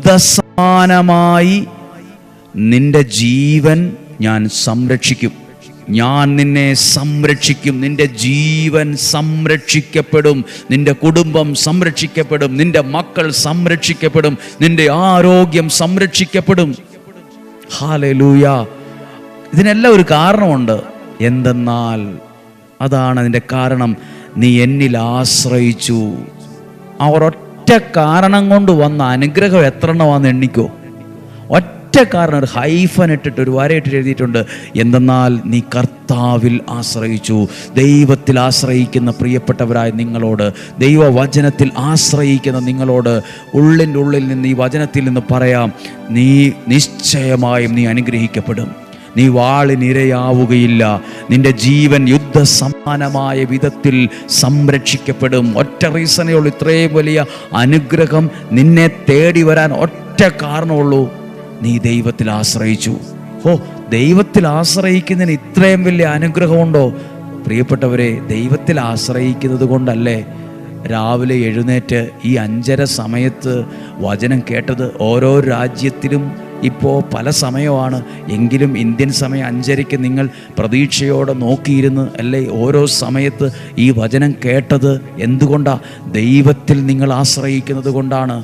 യുദ്ധസമാനമായി നിന്റെ ജീവൻ ഞാൻ സംരക്ഷിക്കും. ഞാൻ നിന്നെ സംരക്ഷിക്കും. നിന്റെ ജീവൻ സംരക്ഷിക്കപ്പെടും, നിന്റെ കുടുംബം സംരക്ഷിക്കപ്പെടും, നിന്റെ മക്കൾ സംരക്ഷിക്കപ്പെടും, നിന്റെ ആരോഗ്യം സംരക്ഷിക്കപ്പെടും. ഹല്ലേലൂയ. ഇതിനെല്ലാം ഒരു കാരണമുണ്ട്. എന്തെന്നാൽ അതാണ് അതിൻ്റെ കാരണം, നീ എന്നിൽ ആശ്രയിച്ചു. ആ ഒരൊറ്റ കാരണം കൊണ്ട് വന്ന അനുഗ്രഹം എത്ര എണ്ണമാണെന്ന് എണ്ണിക്കോ. ഒറ്റ കാരണം, ഒരു ഹൈഫൻ ഇട്ടിട്ട് ഒരു വരയിട്ടിട്ട് എഴുതിയിട്ടുണ്ട്, എന്തെന്നാൽ നീ കർത്താവിൽ ആശ്രയിച്ചു. ദൈവത്തിൽ ആശ്രയിക്കുന്ന പ്രിയപ്പെട്ടവരായ നിങ്ങളോട്, ദൈവവചനത്തിൽ ആശ്രയിക്കുന്ന നിങ്ങളോട് ഉള്ളിൻ്റെ ഉള്ളിൽ നിന്ന്, ഈ വചനത്തിൽ നിന്ന് പറയാം, നീ നിശ്ചയമായും നീ അനുഗ്രഹിക്കപ്പെടും. നീ വാളിനിരയാവുകയില്ല. നിന്റെ ജീവൻ യുദ്ധസമാനമായ വിധത്തിൽ സംരക്ഷിക്കപ്പെടും. ഒറ്റ റീസണേ ഉള്ളൂ ഇത്രയും വലിയ അനുഗ്രഹം നിന്നെ തേടി വരാൻ. ഒറ്റ കാരണമുള്ളൂ, നീ ദൈവത്തിൽ ആശ്രയിച്ചു. ദൈവത്തിൽ ആശ്രയിക്കുന്നതിന് ഇത്രയും വലിയ അനുഗ്രഹമുണ്ടോ? പ്രിയപ്പെട്ടവരെ, ദൈവത്തിൽ ആശ്രയിക്കുന്നത് കൊണ്ടല്ലേ രാവിലെ എഴുന്നേറ്റ് ഈ 5:30 സമയത്ത് വചനം കേട്ടത്. ഓരോ രാജ്യത്തിലും ഇപ്പോൾ പല സമയമാണ്, എങ്കിലും ഇന്ത്യൻ സമയം 5:30 നിങ്ങൾ പ്രതീക്ഷയോടെ നോക്കിയിരുന്ന് അല്ലേ ഓരോ സമയത്ത് ഈ വചനം കേട്ടത്. എന്തുകൊണ്ടാണ്? ദൈവത്തിൽ നിങ്ങൾ ആശ്രയിക്കുന്നത് കൊണ്ടാണ്.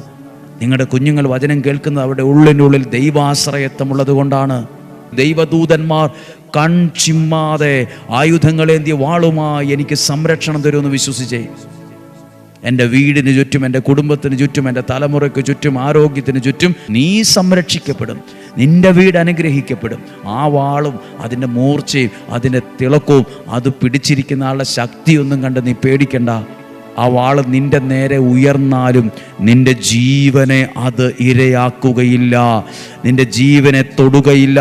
നിങ്ങളുടെ കുഞ്ഞുങ്ങൾ വചനം കേൾക്കുന്നത് അവരുടെ ഉള്ളിനുള്ളിൽ ദൈവാശ്രയത്വമുള്ളത് കൊണ്ടാണ്. ദൈവദൂതന്മാർ കൺചിമ്മാതെ ആയുധങ്ങളേന്തിയ വാളുമായി എനിക്ക് സംരക്ഷണം തരുമെന്ന് വിശ്വസിച്ചേ. എൻ്റെ വീടിന് ചുറ്റും, എൻ്റെ കുടുംബത്തിന് ചുറ്റും, എൻ്റെ തലമുറയ്ക്ക് ചുറ്റും, ആരോഗ്യത്തിന് ചുറ്റും നീ സംരക്ഷിക്കപ്പെടും. നിൻ്റെ വീട് അനുഗ്രഹിക്കപ്പെടും. ആ വാളും അതിൻ്റെ മൂർച്ചയും അതിൻ്റെ തിളക്കവും അത് പിടിച്ചിരിക്കുന്ന ആളുടെ ശക്തിയൊന്നും കണ്ട് നീ പേടിക്കണ്ട. ആ വാള് നിൻ്റെ നേരെ ഉയർന്നാലും നിൻ്റെ ജീവനെ അത് ഇരയാക്കുകയില്ല, നിൻ്റെ ജീവനെ തൊടുകയില്ല.